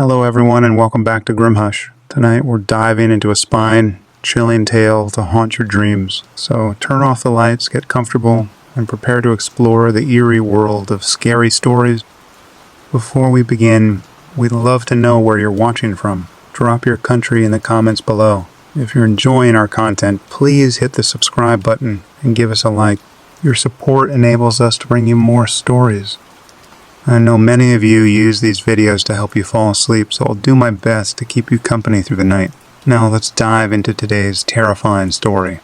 Hello everyone and welcome back to Grimhush. Tonight we're diving into a spine-chilling tale to haunt your dreams. So turn off the lights, get comfortable, and prepare to explore the eerie world of scary stories. Before we begin, we'd love to know where you're watching from. Drop your country in the comments below. If you're enjoying our content, please hit the subscribe button and give us a like. Your support enables us to bring you more stories. I know many of you use these videos to help you fall asleep, so I'll do my best to keep you company through the night. Now let's dive into today's terrifying story.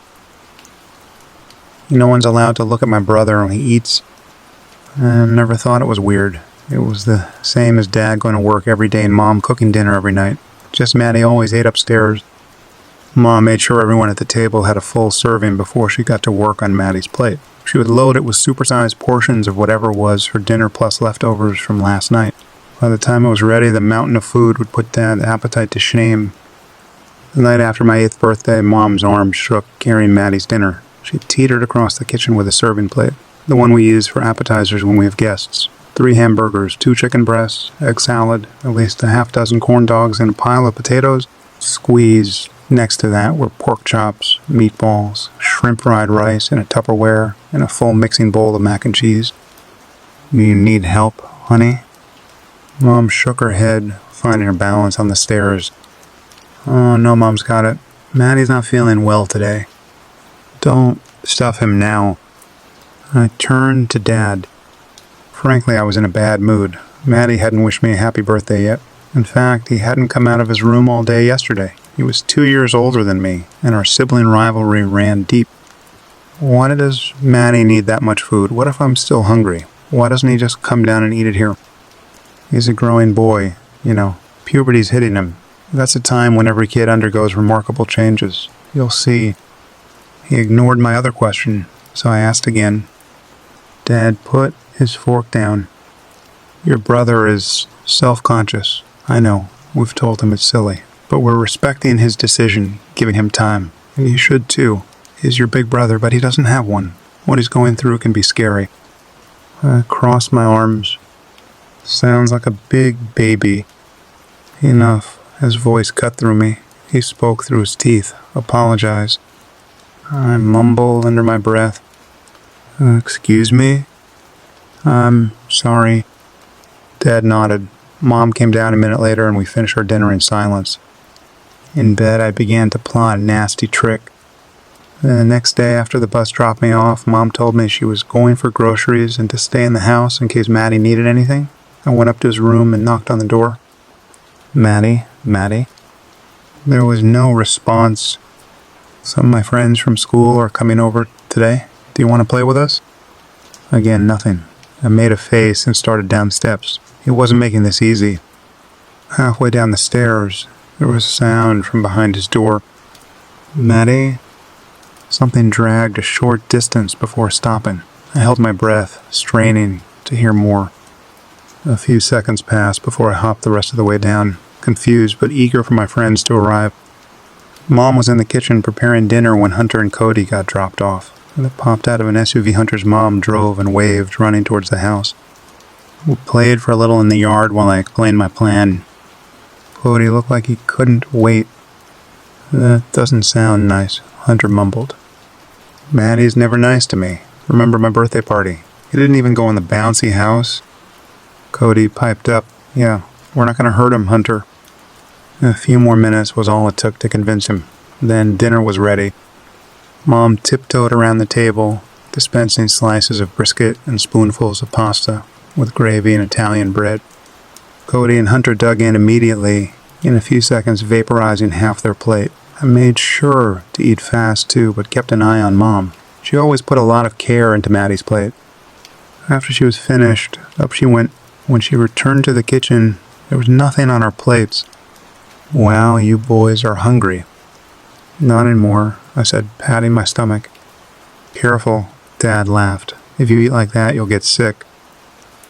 No one's allowed to look at my brother when he eats. I never thought it was weird. It was the same as Dad going to work every day and Mom cooking dinner every night. Just Maddie always ate upstairs. Mom made sure everyone at the table had a full serving before she got to work on Maddie's plate. She would load it with supersized portions of whatever was for dinner plus leftovers from last night. By the time it was ready, the mountain of food would put Dad's appetite to shame. The night after my 8th birthday, Mom's arm shook carrying Maddie's dinner. She teetered across the kitchen with a serving plate, the one we use for appetizers when we have guests. 3 hamburgers, 2 chicken breasts, egg salad, at least a half dozen corn dogs, and a pile of potatoes. Squeezed next to that were pork chops, meatballs, shrimp fried rice in a Tupperware, and a full mixing bowl of mac and cheese. You need help, honey? Mom shook her head, finding her balance on the stairs. Oh, no, Mom's got it. Maddie's not feeling well today. Don't stuff him now. I turned to Dad. Frankly, I was in a bad mood. Maddie hadn't wished me a happy birthday yet. In fact, he hadn't come out of his room all day yesterday. He was 2 years older than me, and our sibling rivalry ran deep. Why does Maddie need that much food? What if I'm still hungry? Why doesn't he just come down and eat it here? He's a growing boy, puberty's hitting him. That's a time when every kid undergoes remarkable changes. You'll see. He ignored my other question, so I asked again. Dad put his fork down. Your brother is self-conscious. I know, we've told him it's silly, but we're respecting his decision, giving him time. And you should too. He's your big brother, but he doesn't have one. What he's going through can be scary. I crossed my arms. Sounds like a big baby. Enough. His voice cut through me. He spoke through his teeth. Apologized. I mumbled under my breath. Excuse me? I'm sorry. Dad nodded. Mom came down a minute later and we finished our dinner in silence. In bed, I began to plot a nasty trick. The next day after the bus dropped me off, Mom told me she was going for groceries and to stay in the house in case Maddie needed anything. I went up to his room and knocked on the door. Maddie? There was no response. Some of my friends from school are coming over today. Do you want to play with us? Again, nothing. I made a face and started down the steps. He wasn't making this easy. Halfway down the stairs, there was a sound from behind his door. Maddie? Something dragged a short distance before stopping. I held my breath, straining to hear more. A few seconds passed before I hopped the rest of the way down, confused but eager for my friends to arrive. Mom was in the kitchen preparing dinner when Hunter and Cody got dropped off. And it popped out of an SUV Hunter's mom drove and waved, running towards the house. We played for a little in the yard while I explained my plan. Cody looked like he couldn't wait. That doesn't sound nice, Hunter mumbled. Maddie's never nice to me. Remember my birthday party? He didn't even go in the bouncy house. Cody piped up. Yeah, we're not going to hurt him, Hunter. A few more minutes was all it took to convince him. Then dinner was ready. Mom tiptoed around the table, dispensing slices of brisket and spoonfuls of pasta with gravy and Italian bread. Cody and Hunter dug in immediately, in a few seconds vaporizing half their plate. I made sure to eat fast too, but kept an eye on Mom. She always put a lot of care into Maddie's plate. After she was finished, up she went. When she returned to the kitchen, there was nothing on our plates. Wow, you boys are hungry. Not anymore, I said, patting my stomach. Careful, Dad laughed. If you eat like that, you'll get sick.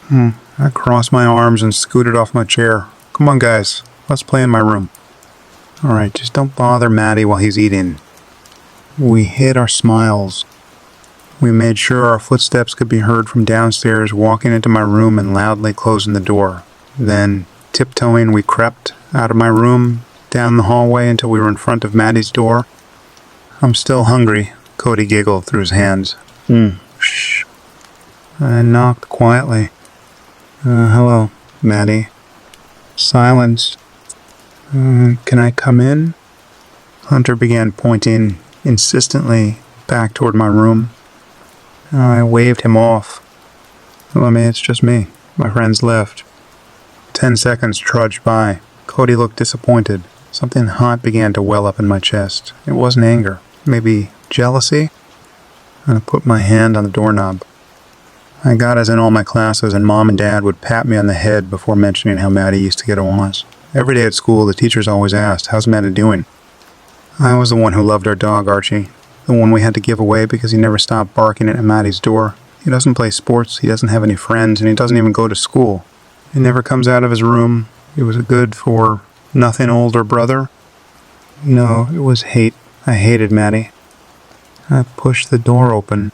I crossed my arms and scooted off my chair. Come on, guys, let's play in my room. All right, just don't bother Maddie while he's eating. We hid our smiles. We made sure our footsteps could be heard from downstairs, walking into my room and loudly closing the door. Then Tiptoeing, we crept out of my room, down the hallway until we were in front of Maddie's door. "I'm still hungry," Cody giggled through his hands. Shh. I knocked quietly. Hello, Maddie." Silence. "Can I come in?" Hunter began pointing insistently back toward my room. I waved him off. It's just me. My friends left." 10 seconds trudged by. Cody looked disappointed. Something hot began to well up in my chest. It wasn't anger. Maybe jealousy? I put my hand on the doorknob. I got us in all my classes, and Mom and Dad would pat me on the head before mentioning how Maddie used to get Awanas. Every day at school, the teachers always asked, "How's Maddie doing?" I was the one who loved our dog, Archie. The one we had to give away because he never stopped barking at Maddie's door. He doesn't play sports, he doesn't have any friends, and he doesn't even go to school. He never comes out of his room. He was a good for nothing older brother. No, it was hate. I hated Maddie. I pushed the door open.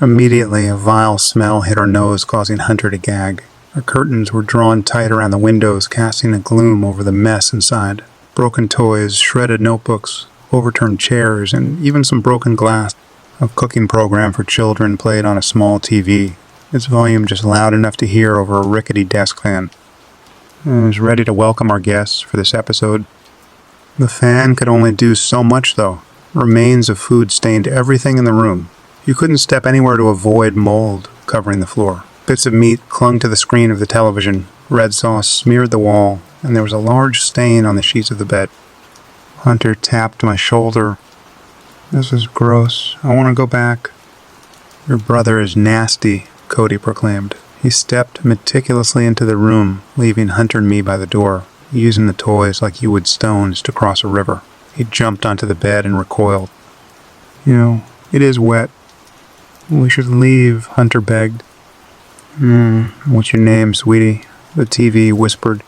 Immediately, a vile smell hit our nose, causing Hunter to gag. Our curtains were drawn tight around the windows, casting a gloom over the mess inside. Broken toys, shredded notebooks, overturned chairs, and even some broken glass. A cooking program for children played on a small TV, its volume just loud enough to hear over a rickety desk fan. I was ready to welcome our guests for this episode. The fan could only do so much, though. Remains of food stained everything in the room. You couldn't step anywhere to avoid mold covering the floor. Bits of meat clung to the screen of the television. Red sauce smeared the wall, and there was a large stain on the sheets of the bed. Hunter tapped my shoulder. "This is gross. I want to go back." "Your brother is nasty," Cody proclaimed. He stepped meticulously into the room, leaving Hunter and me by the door, using the toys like you would stones to cross a river. He jumped onto the bed and recoiled. It is wet. We should leave," Hunter begged. What's your name, sweetie?" the TV whispered.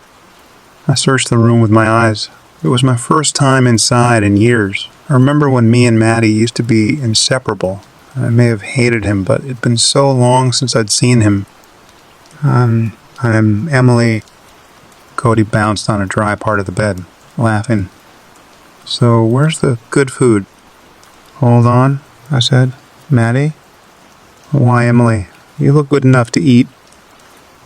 I searched the room with my eyes. It was my first time inside in years. I remember when me and Maddie used to be inseparable. I may have hated him, but it'd been so long since I'd seen him. I'm Emily." Cody bounced on a dry part of the bed, laughing. "So where's the good food?" "Hold on," I said. "Maddie?" "Why, Emily? You look good enough to eat."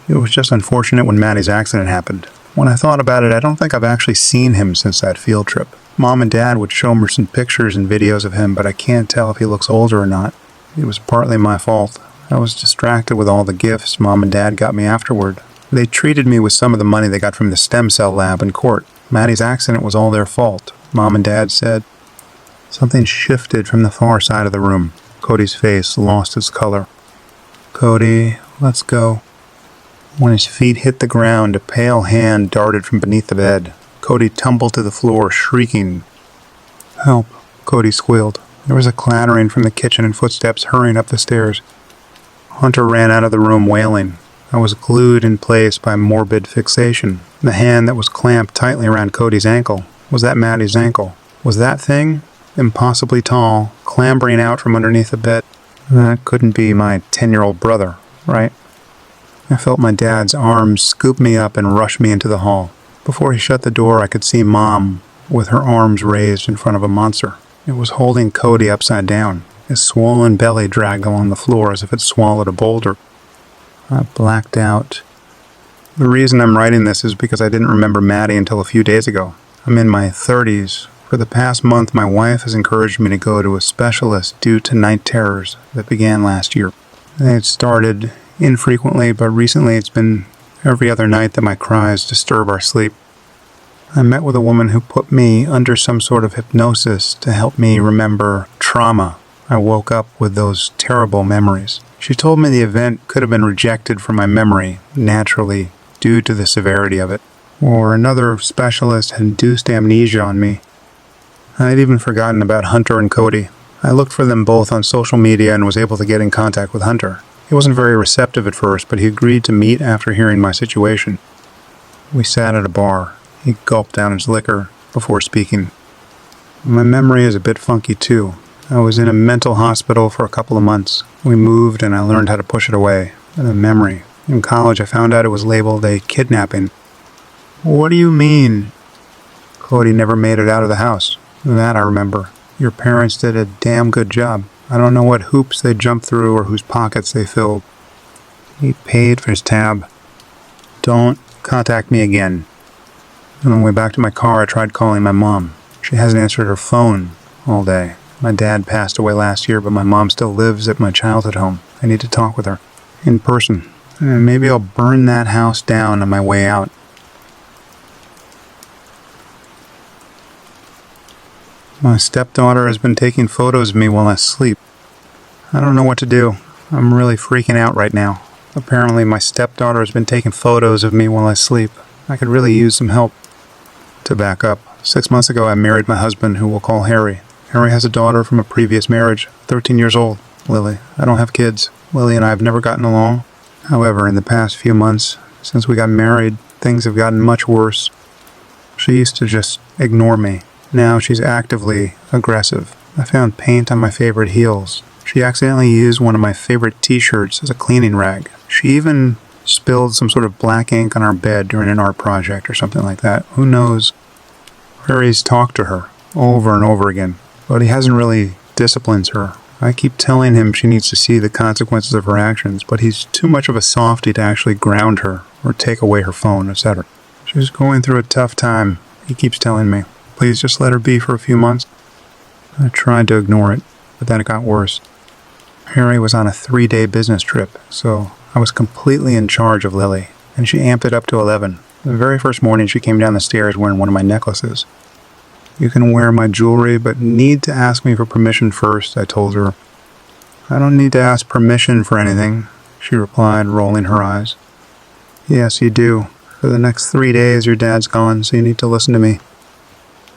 It was just unfortunate when Maddie's accident happened. When I thought about it, I don't think I've actually seen him since that field trip. Mom and Dad would show me some pictures and videos of him, but I can't tell if he looks older or not. It was partly my fault. I was distracted with all the gifts Mom and Dad got me afterward. They treated me with some of the money they got from the stem cell lab in court. Maddie's accident was all their fault, Mom and Dad said. Something shifted from the far side of the room. Cody's face lost its color. "Cody, let's go." When his feet hit the ground, a pale hand darted from beneath the bed. Cody tumbled to the floor, shrieking. "Help," Cody squealed. There was a clattering from the kitchen and footsteps hurrying up the stairs. Hunter ran out of the room wailing. I was glued in place by morbid fixation. The hand that was clamped tightly around Cody's ankle. Was that Maddie's ankle? Was that thing, impossibly tall, clambering out from underneath the bed? That couldn't be my 10-year-old brother, right? I felt my dad's arms scoop me up and rush me into the hall. Before he shut the door, I could see Mom, with her arms raised in front of a monster. It was holding Cody upside down. His swollen belly dragged along the floor as if it swallowed a boulder. I blacked out. The reason I'm writing this is because I didn't remember Maddie until a few days ago. I'm in my 30s. For the past month, my wife has encouraged me to go to a specialist due to night terrors that began last year. It started infrequently, but recently it's been every other night that my cries disturb our sleep. I met with a woman who put me under some sort of hypnosis to help me remember trauma. I woke up with those terrible memories. She told me the event could have been rejected from my memory, naturally, due to the severity of it. Or another specialist had induced amnesia on me. I'd even forgotten about Hunter and Cody. I looked for them both on social media and was able to get in contact with Hunter. He wasn't very receptive at first, but he agreed to meet after hearing my situation. We sat at a bar. He gulped down his liquor before speaking. My memory is a bit funky too. I was in a mental hospital for a couple of months. We moved and I learned how to push it away. The memory. In college I found out it was labeled a kidnapping. What do you mean? Cody never made it out of the house. That I remember. Your parents did a damn good job. I don't know what hoops they jumped through or whose pockets they filled. He paid for his tab. Don't contact me again. On the way back to my car, I tried calling my mom. She hasn't answered her phone all day. My dad passed away last year, but my mom still lives at my childhood home. I need to talk with her. In person. And maybe I'll burn that house down on my way out. My stepdaughter has been taking photos of me while I sleep. I don't know what to do. I'm really freaking out right now. Apparently my stepdaughter has been taking photos of me while I sleep. I could really use some help. To back up, 6 months ago I married my husband, who we'll call Harry. Harry has a daughter from a previous marriage, 13 years old, Lily. I don't have kids. Lily and I have never gotten along. However, in the past few months, since we got married, things have gotten much worse. She used to just ignore me. Now she's actively aggressive. I found paint on my favorite heels. She accidentally used one of my favorite t-shirts as a cleaning rag. She even spilled some sort of black ink on our bed during an art project or something like that. Who knows? Harry's talked to her over and over again, but he hasn't really disciplined her. I keep telling him she needs to see the consequences of her actions, but he's too much of a softie to actually ground her or take away her phone, etc. She's going through a tough time, he keeps telling me. Please just let her be for a few months. I tried to ignore it, but then it got worse. Harry was on a 3-day business trip, so I was completely in charge of Lily, and she amped it up to 11. The very first morning she came down the stairs wearing one of my necklaces. You can wear my jewelry, but need to ask me for permission first, I told her. I don't need to ask permission for anything, she replied, rolling her eyes. Yes, you do. For the next 3 days your dad's gone, so you need to listen to me.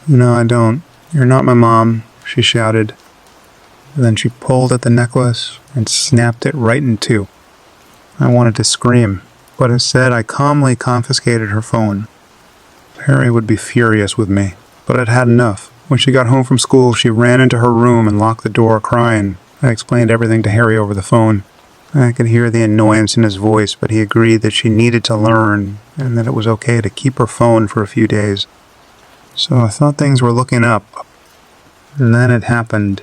No, I don't. You're not my mom, she shouted. Then she pulled at the necklace and snapped it right in two. I wanted to scream, but instead I calmly confiscated her phone. Harry would be furious with me, but I'd had enough. When she got home from school, she ran into her room and locked the door, crying. I explained everything to Harry over the phone. I could hear the annoyance in his voice, but he agreed that she needed to learn and that it was okay to keep her phone for a few days. So I thought things were looking up. And then it happened.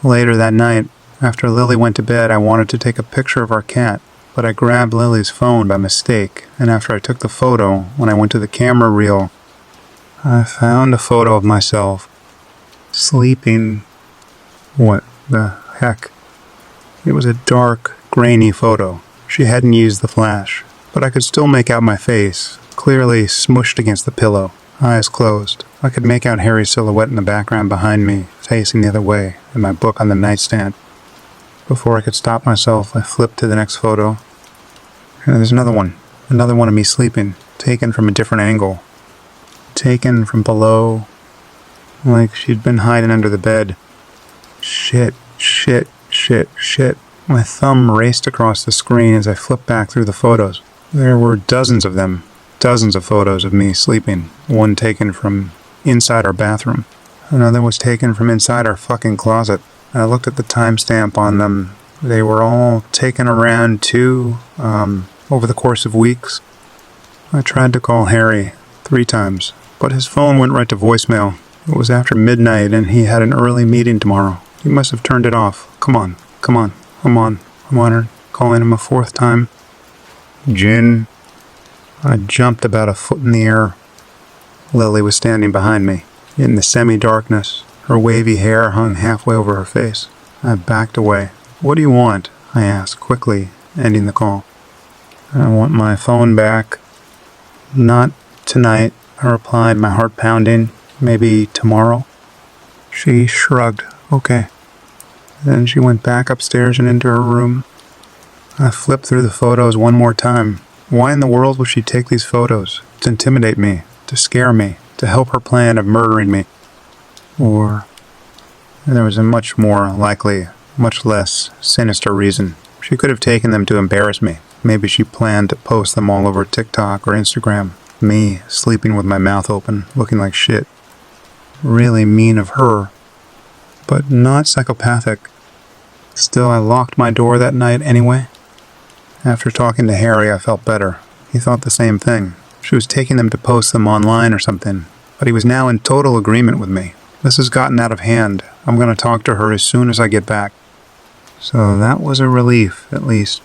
Later that night, after Lily went to bed, I wanted to take a picture of our cat, but I grabbed Lily's phone by mistake, and after I took the photo, when I went to the camera reel, I found a photo of myself sleeping. What the heck? It was a dark, grainy photo. She hadn't used the flash, but I could still make out my face, clearly smushed against the pillow, eyes closed. I could make out Harry's silhouette in the background behind me, facing the other way, and my book on the nightstand. Before I could stop myself, I flipped to the next photo. And there's another one of me sleeping, taken from a different angle. Taken from below, like she'd been hiding under the bed. Shit. My thumb raced across the screen as I flipped back through the photos. There were dozens of them, dozens of photos of me sleeping. One taken from inside our bathroom. Another was taken from inside our fucking closet. I looked at the timestamp on them. They were all taken around over the course of weeks. I tried to call Harry 3 times, but his phone went right to voicemail. It was after midnight and he had an early meeting tomorrow. He must have turned it off. Come on. I'm on her, calling him a 4th time. Jin. I jumped about a foot in the air. Lily was standing behind me, in the semi-darkness. Her wavy hair hung halfway over her face. I backed away. What do you want? I asked, quickly, ending the call. I want my phone back. Not tonight, I replied, my heart pounding. Maybe tomorrow? She shrugged. Okay. Then she went back upstairs and into her room. I flipped through the photos one more time. Why in the world would she take these photos? To intimidate me, to scare me, to help her plan of murdering me. Or there was a much more likely, much less sinister reason. She could have taken them to embarrass me. Maybe she planned to post them all over TikTok or Instagram. Me, sleeping with my mouth open, looking like shit. Really mean of her, but not psychopathic. Still, I locked my door that night anyway. After talking to Harry, I felt better. He thought the same thing. She was taking them to post them online or something, but he was now in total agreement with me. This has gotten out of hand. I'm going to talk to her as soon as I get back. So that was a relief, at least.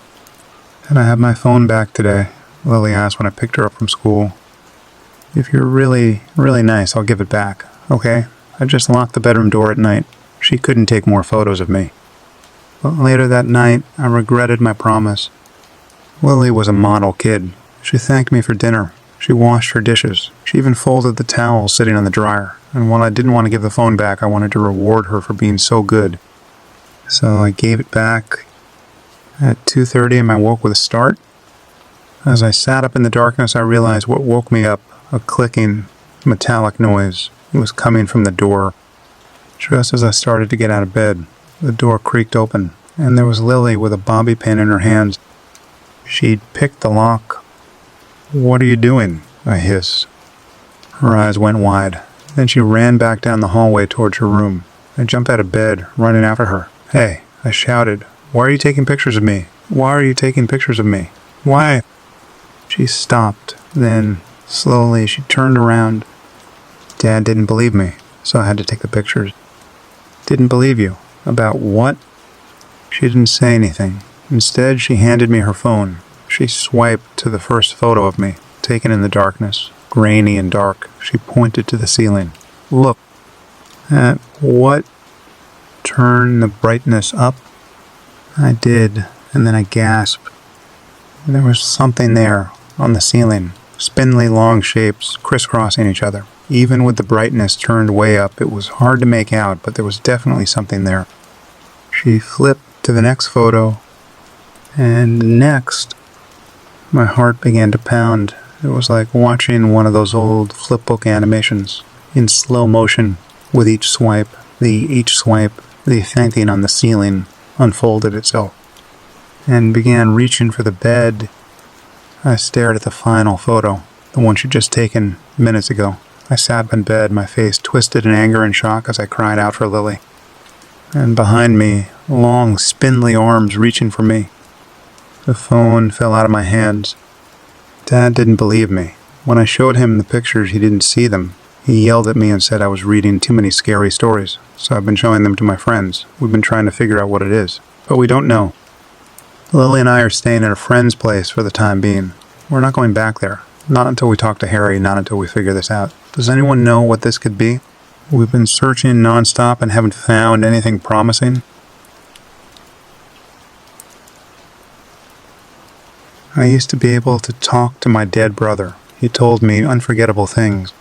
Can I have my phone back today? Lily asked when I picked her up from school. If you're really, really nice, I'll give it back, okay? I just locked the bedroom door at night. She couldn't take more photos of me. But later that night, I regretted my promise. Lily was a model kid. She thanked me for dinner. She washed her dishes. She even folded the towels sitting on the dryer. And while I didn't want to give the phone back, I wanted to reward her for being so good. So I gave it back. At 2:30, and I woke with a start. As I sat up in the darkness, I realized what woke me up, a clicking, metallic noise. It was coming from the door. Just as I started to get out of bed, the door creaked open, and there was Lily with a bobby pin in her hands. She'd picked the lock. "What are you doing?" I hissed. Her eyes went wide. Then she ran back down the hallway towards her room. I jumped out of bed, running after her. "Hey," I shouted. "Why are you taking pictures of me? Why are you taking pictures of me? Why?" She stopped. Then, slowly, she turned around. Dad didn't believe me, so I had to take the pictures. "Didn't believe you? About what?" She didn't say anything. Instead, she handed me her phone. She swiped to the first photo of me, taken in the darkness, grainy and dark. She pointed to the ceiling. "Look." "At what?" "Turn the brightness up." I did, and then I gasped. There was something there, on the ceiling, spindly long shapes crisscrossing each other. Even with the brightness turned way up, it was hard to make out, but there was definitely something there. She flipped to the next photo, and next, my heart began to pound. It was like watching one of those old flipbook animations, in slow motion, with each swipe, the painting on the ceiling unfolded itself, and began reaching for the bed. I stared at the final photo, the one she'd just taken minutes ago. I sat up in bed, my face twisted in anger and shock as I cried out for Lily. And behind me, long, spindly arms reaching for me. The phone fell out of my hands. Dad didn't believe me. When I showed him the pictures, he didn't see them. He yelled at me and said I was reading too many scary stories, so I've been showing them to my friends. We've been trying to figure out what it is, but we don't know. Lily and I are staying at a friend's place for the time being. We're not going back there. Not until we talk to Harry, not until we figure this out. Does anyone know what this could be? We've been searching nonstop and haven't found anything promising. I used to be able to talk to my dead brother. He told me unforgettable things.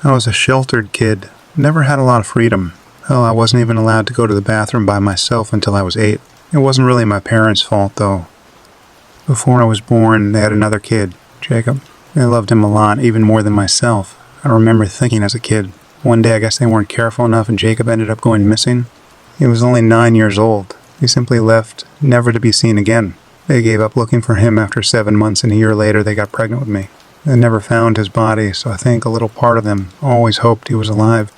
I was a sheltered kid, never had a lot of freedom. Hell, I wasn't even allowed to go to the bathroom by myself until I was 8. It wasn't really my parents' fault, though. Before I was born, they had another kid, Jacob. They loved him a lot, even more than myself. I remember thinking as a kid, one day I guess they weren't careful enough and Jacob ended up going missing. He was only 9 years old. He simply left, never to be seen again. They gave up looking for him after 7 months, and a year later they got pregnant with me. They never found his body, so I think a little part of them always hoped he was alive.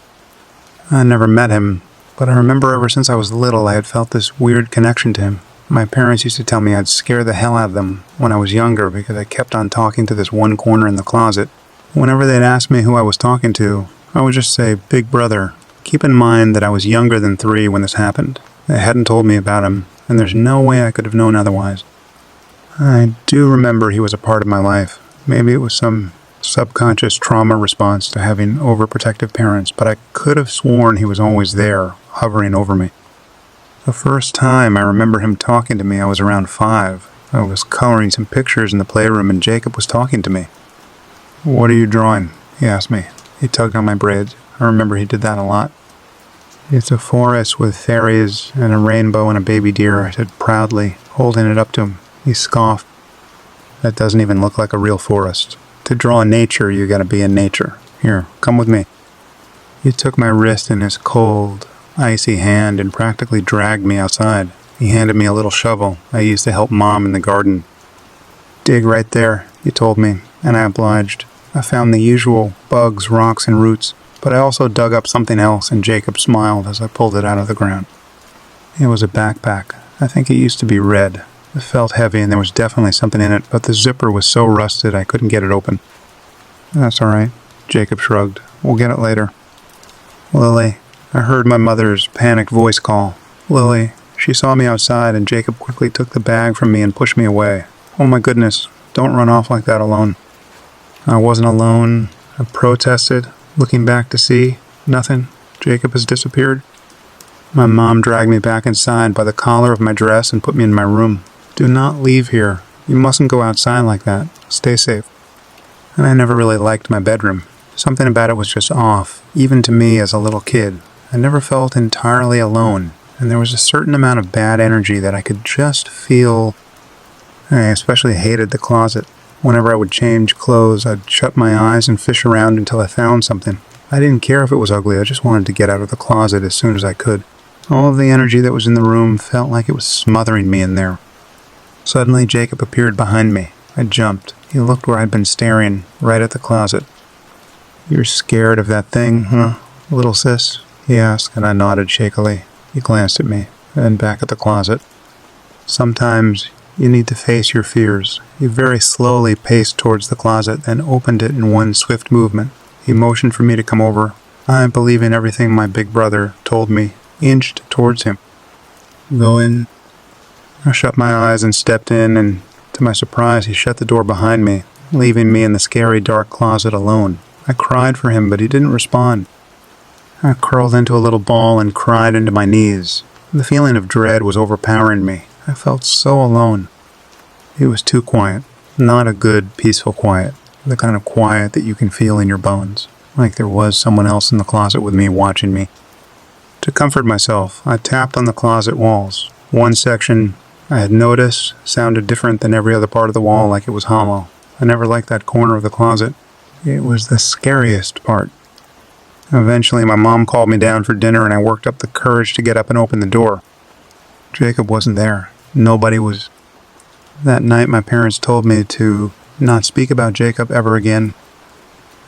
I never met him, but I remember ever since I was little I had felt this weird connection to him. My parents used to tell me I'd scare the hell out of them when I was younger because I kept on talking to this one corner in the closet. Whenever they'd ask me who I was talking to, I would just say, "Big brother." Keep in mind that I was younger than 3 when this happened. They hadn't told me about him, and there's no way I could have known otherwise. I do remember he was a part of my life. Maybe it was some subconscious trauma response to having overprotective parents, but I could have sworn he was always there, hovering over me. The first time I remember him talking to me, I was around 5. I was coloring some pictures in the playroom and Jacob was talking to me. "What are you drawing?" he asked me. He tugged on my braids. I remember he did that a lot. "It's a forest with fairies and a rainbow and a baby deer," I said proudly, holding it up to him. He scoffed. "That doesn't even look like a real forest. To draw nature, you gotta be in nature. Here, come with me." He took my wrist in his cold, icy hand and practically dragged me outside. He handed me a little shovel I used to help Mom in the garden. "Dig right there," he told me, and I obliged. I found the usual bugs, rocks, and roots, but I also dug up something else, and Jacob smiled as I pulled it out of the ground. It was a backpack. I think it used to be red. It felt heavy and there was definitely something in it, but the zipper was so rusted I couldn't get it open. That's all right, Jacob shrugged. We'll get it later. Lily. I heard my mother's panicked voice call. Lily. She saw me outside and Jacob quickly took the bag from me and pushed me away. Oh my goodness, don't run off like that alone. I wasn't alone. I protested, looking back to see. Nothing. Jacob has disappeared. My mom dragged me back inside by the collar of my dress and put me in my room. Do not leave here. You mustn't go outside like that. Stay safe. And I never really liked my bedroom. Something about it was just off, even to me as a little kid. I never felt entirely alone, and there was a certain amount of bad energy that I could just feel. I especially hated the closet. Whenever I would change clothes, I'd shut my eyes and fish around until I found something. I didn't care if it was ugly, I just wanted to get out of the closet as soon as I could. All of the energy that was in the room felt like it was smothering me in there. Suddenly, Jacob appeared behind me. I jumped. He looked where I'd been staring, right at the closet. You're scared of that thing, huh, little sis? He asked, and I nodded shakily. He glanced at me, then back at the closet. Sometimes you need to face your fears. He very slowly paced towards the closet, then opened it in one swift movement. He motioned for me to come over. I, believing everything my big brother told me, inched towards him. Go in. I shut my eyes and stepped in, and to my surprise, he shut the door behind me, leaving me in the scary dark closet alone. I cried for him, but he didn't respond. I curled into a little ball and cried into my knees. The feeling of dread was overpowering me. I felt so alone. It was too quiet. Not a good, peaceful quiet. The kind of quiet that you can feel in your bones. Like there was someone else in the closet with me watching me. To comfort myself, I tapped on the closet walls. One section I had noticed sounded different than every other part of the wall, like it was hollow. I never liked that corner of the closet. It was the scariest part. Eventually, my mom called me down for dinner and I worked up the courage to get up and open the door. Jacob wasn't there. Nobody was. That night, my parents told me to not speak about Jacob ever again.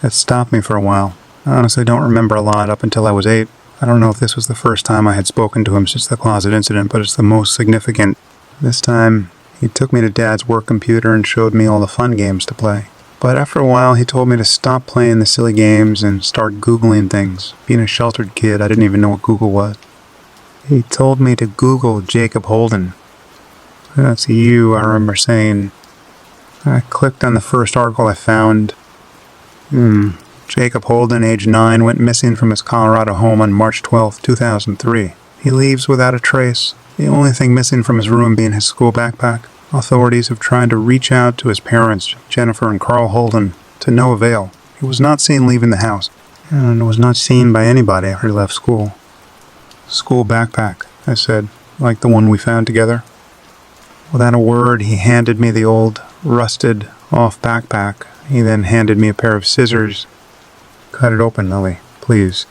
It stopped me for a while. I honestly don't remember a lot up until I was 8. I don't know if this was the first time I had spoken to him since the closet incident, but it's the most significant. This time, he took me to Dad's work computer and showed me all the fun games to play. But after a while, he told me to stop playing the silly games and start Googling things. Being a sheltered kid, I didn't even know what Google was. He told me to Google Jacob Holden. That's you, I remember saying. I clicked on the first article I found. Jacob Holden, age 9, went missing from his Colorado home on March 12, 2003. He leaves without a trace, the only thing missing from his room being his school backpack. Authorities have tried to reach out to his parents, Jennifer and Carl Holden, to no avail. He was not seen leaving the house, and was not seen by anybody after he left school. School backpack, I said, like the one we found together. Without a word, he handed me the old, rusted, off backpack. He then handed me a pair of scissors. Cut it open, Lily, please.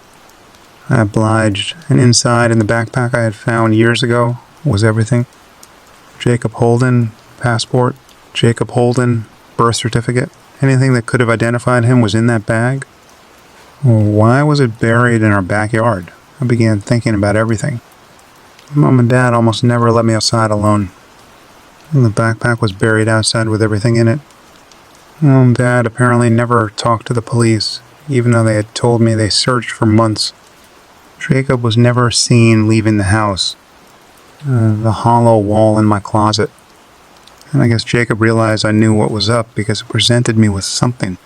I obliged, and inside in the backpack I had found years ago was everything. Jacob Holden, passport, Jacob Holden, birth certificate. Anything that could have identified him was in that bag. Why was it buried in our backyard? I began thinking about everything. Mom and Dad almost never let me outside alone. And the backpack was buried outside with everything in it. Mom and Dad apparently never talked to the police, even though they had told me they searched for months. Jacob was never seen leaving the house. The hollow wall in my closet. And I guess Jacob realized I knew what was up because it presented me with something.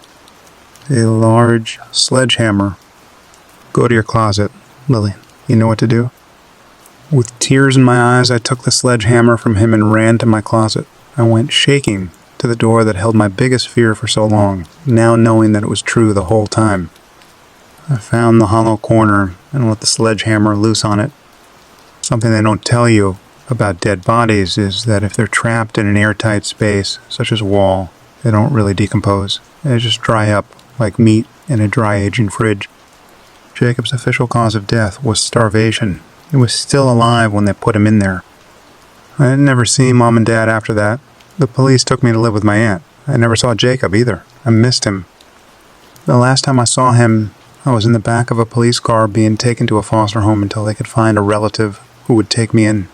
A large sledgehammer. Go to your closet, Lily. You know what to do? With tears in my eyes, I took the sledgehammer from him and ran to my closet. I went shaking to the door that held my biggest fear for so long, now knowing that it was true the whole time. I found the hollow corner and let the sledgehammer loose on it. Something they don't tell you about dead bodies is that if they're trapped in an airtight space, such as a wall, they don't really decompose. They just dry up like meat in a dry aging fridge. Jacob's official cause of death was starvation. He was still alive when they put him in there. I had never seen Mom and Dad after that. The police took me to live with my aunt. I never saw Jacob either. I missed him. The last time I saw him, I was in the back of a police car being taken to a foster home until they could find a relative who would take me in.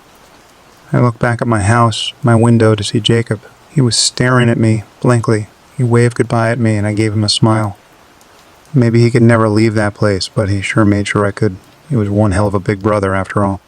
I looked back at my house, my window, to see Jacob. He was staring at me, blankly. He waved goodbye at me and I gave him a smile. Maybe he could never leave that place, but he sure made sure I could. He was one hell of a big brother after all.